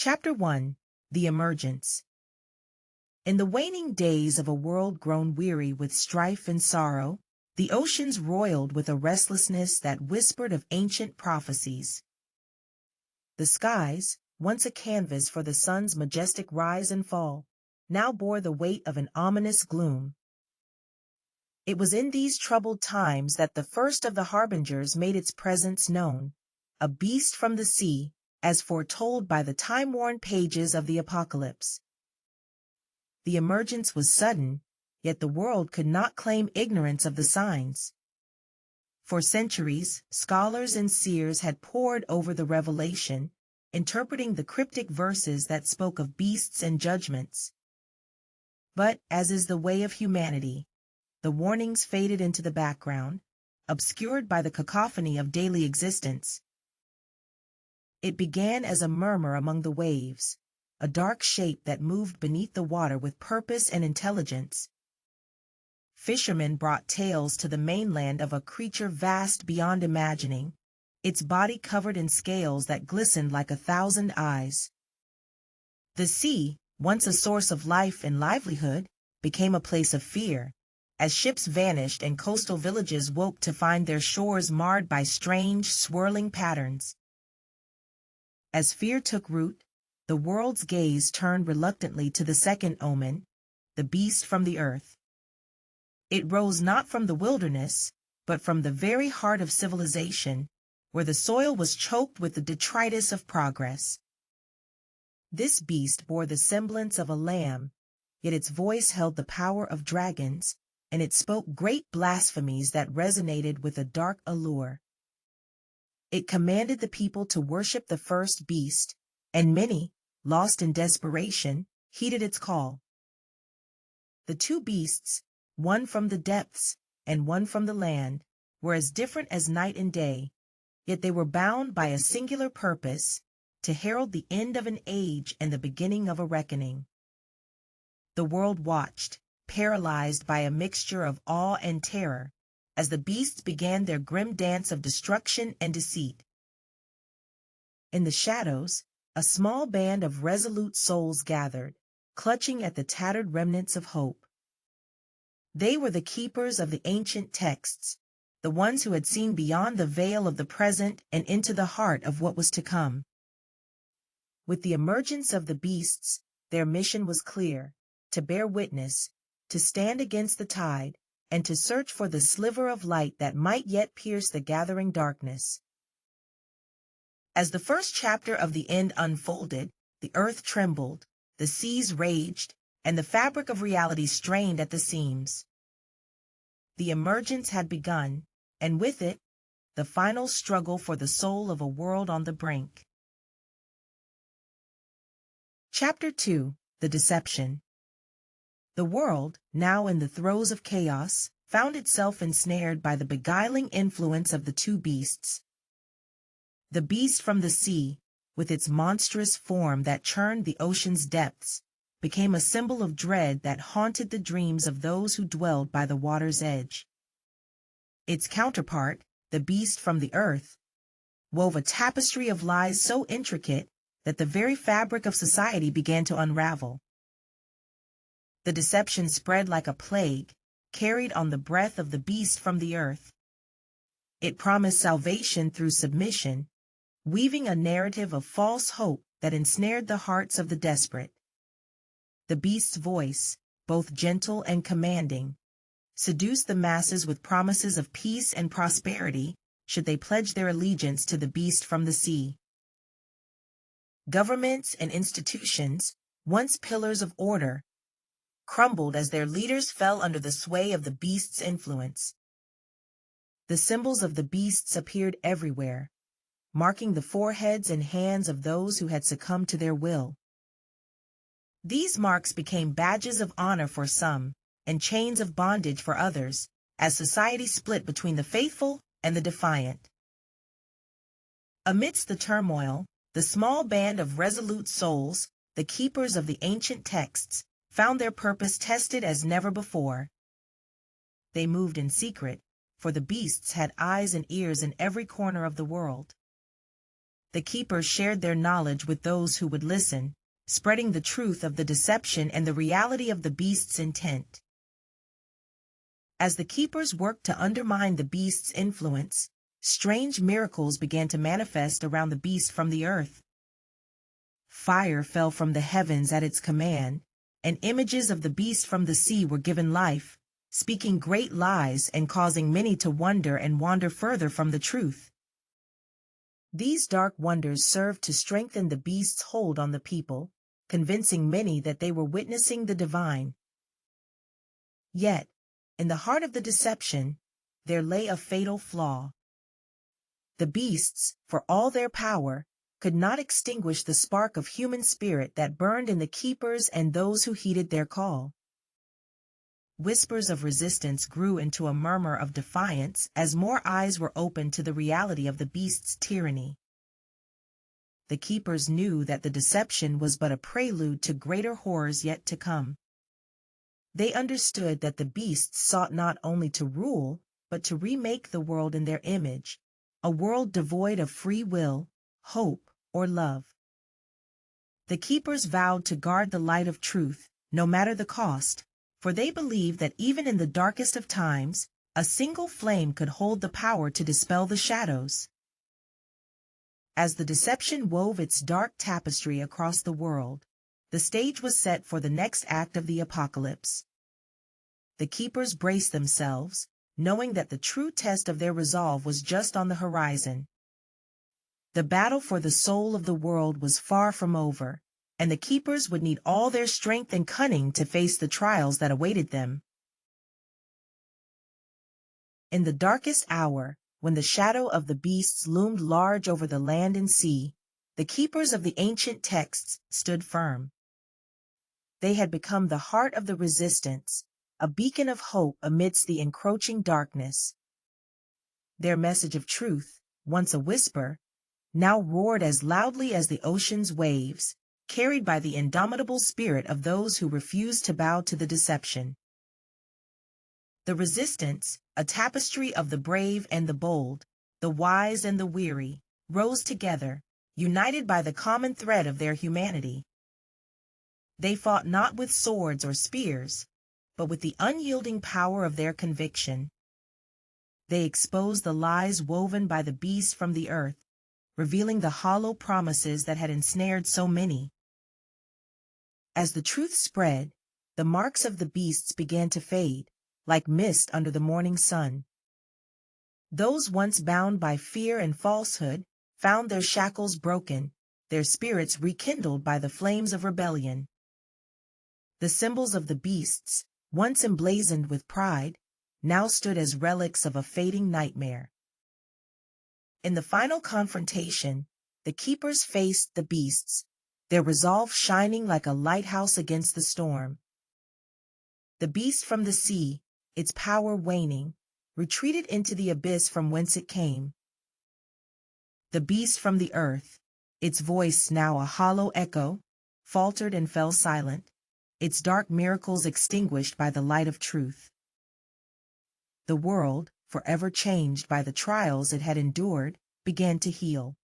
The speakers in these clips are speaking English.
Chapter 1. The Emergence. In the waning days of a world grown weary with strife and sorrow, the oceans roiled with a restlessness that whispered of ancient prophecies. The skies, once a canvas for the sun's majestic rise and fall, now bore the weight of an ominous gloom. It was in these troubled times that the first of the harbingers made its presence known, a beast from the sea, as foretold by the time-worn pages of the Apocalypse. The emergence was sudden, yet the world could not claim ignorance of the signs. For centuries, scholars and seers had pored over the revelation, interpreting the cryptic verses that spoke of beasts and judgments. But, as is the way of humanity, the warnings faded into the background, obscured by the cacophony of daily existence. It began as a murmur among the waves, a dark shape that moved beneath the water with purpose and intelligence. Fishermen brought tales to the mainland of a creature vast beyond imagining, its body covered in scales that glistened like 1,000 eyes. The sea, once a source of life and livelihood, became a place of fear, as ships vanished and coastal villages woke to find their shores marred by strange, swirling patterns. As fear took root, the world's gaze turned reluctantly to the second omen, the beast from the earth. It rose not from the wilderness, but from the very heart of civilization, where the soil was choked with the detritus of progress. This beast bore the semblance of a lamb, yet its voice held the power of dragons, and it spoke great blasphemies that resonated with a dark allure. It commanded the people to worship the first beast, and many, lost in desperation, heeded its call. The two beasts, one from the depths and one from the land, were as different as night and day, yet they were bound by a singular purpose, to herald the end of an age and the beginning of a reckoning. The world watched, paralyzed by a mixture of awe and terror, as the beasts began their grim dance of destruction and deceit. In the shadows, a small band of resolute souls gathered, clutching at the tattered remnants of hope. They were the keepers of the ancient texts, the ones who had seen beyond the veil of the present and into the heart of what was to come. With the emergence of the beasts, their mission was clear: to bear witness, to stand against the tide, and to search for the sliver of light that might yet pierce the gathering darkness. As the first chapter of the end unfolded, the earth trembled, the seas raged, and the fabric of reality strained at the seams. The emergence had begun, and with it, the final struggle for the soul of a world on the brink. Chapter 2. The Deception. The world, now in the throes of chaos, found itself ensnared by the beguiling influence of the two beasts. The beast from the sea, with its monstrous form that churned the ocean's depths, became a symbol of dread that haunted the dreams of those who dwelled by the water's edge. Its counterpart, the beast from the earth, wove a tapestry of lies so intricate that the very fabric of society began to unravel. The deception spread like a plague, carried on the breath of the beast from the earth. It promised salvation through submission, weaving a narrative of false hope that ensnared the hearts of the desperate. The beast's voice, both gentle and commanding, seduced the masses with promises of peace and prosperity should they pledge their allegiance to the beast from the sea. Governments and institutions, once pillars of order, crumbled as their leaders fell under the sway of the beast's influence. The symbols of the beasts appeared everywhere, marking the foreheads and hands of those who had succumbed to their will. These marks became badges of honor for some, and chains of bondage for others, as society split between the faithful and the defiant. Amidst the turmoil, the small band of resolute souls, the keepers of the ancient texts, found their purpose tested as never before. They moved in secret, for the beasts had eyes and ears in every corner of the world. the keepers shared their knowledge with those who would listen, spreading the truth of the deception and the reality of the beast's intent. As the keepers worked to undermine the beast's influence, strange miracles began to manifest around the beast from the earth. Fire fell from the heavens at its command, and images of the beast from the sea were given life, speaking great lies and causing many to wonder and wander further from the truth. These dark wonders served to strengthen the beast's hold on the people, convincing many that they were witnessing the divine. Yet, in the heart of the deception, there lay a fatal flaw. The beasts, for all their power, could not extinguish the spark of human spirit that burned in the keepers and those who heeded their call. Whispers of resistance grew into a murmur of defiance as more eyes were opened to the reality of the beast's tyranny. The keepers knew that the deception was but a prelude to greater horrors yet to come. They understood that the beasts sought not only to rule, but to remake the world in their image, a world devoid of free will, hope, or love. The keepers vowed to guard the light of truth, no matter the cost, for they believed that even in the darkest of times, a single flame could hold the power to dispel the shadows. As the deception wove its dark tapestry across the world, the stage was set for the next act of the apocalypse. The keepers braced themselves, knowing that the true test of their resolve was just on the horizon. The battle for the soul of the world was far from over, and the keepers would need all their strength and cunning to face the trials that awaited them. In the darkest hour, when the shadow of the beasts loomed large over the land and sea, the keepers of the ancient texts stood firm. They had become the heart of the resistance, a beacon of hope amidst the encroaching darkness. Their message of truth, once a whisper, now roared as loudly as the ocean's waves, carried by the indomitable spirit of those who refused to bow to the deception. The resistance, a tapestry of the brave and the bold, the wise and the weary, rose together, united by the common thread of their humanity. They fought not with swords or spears, but with the unyielding power of their conviction. They exposed the lies woven by the beast from the earth, revealing the hollow promises that had ensnared so many. As the truth spread, the marks of the beasts began to fade, like mist under the morning sun. Those once bound by fear and falsehood found their shackles broken, their spirits rekindled by the flames of rebellion. The symbols of the beasts, once emblazoned with pride, now stood as relics of a fading nightmare. In the final confrontation, the keepers faced the beasts, their resolve shining like a lighthouse against the storm. The beast from the sea, its power waning, retreated into the abyss from whence it came. The beast from the earth, its voice now a hollow echo, faltered and fell silent, its dark miracles extinguished by the light of truth. The world, forever changed by the trials it had endured, began to heal.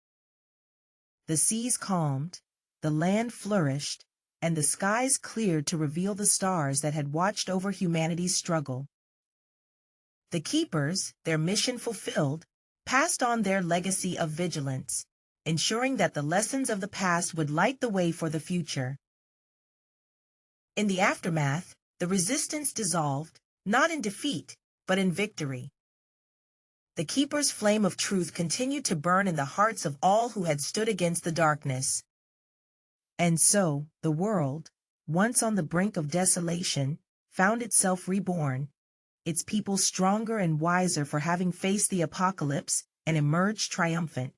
The seas calmed, the land flourished, and the skies cleared to reveal the stars that had watched over humanity's struggle. The keepers, their mission fulfilled, passed on their legacy of vigilance, ensuring that the lessons of the past would light the way for the future. In the aftermath, the resistance dissolved, not in defeat, but in victory. The keeper's flame of truth continued to burn in the hearts of all who had stood against the darkness. And so, the world, once on the brink of desolation, found itself reborn, its people stronger and wiser for having faced the apocalypse and emerged triumphant.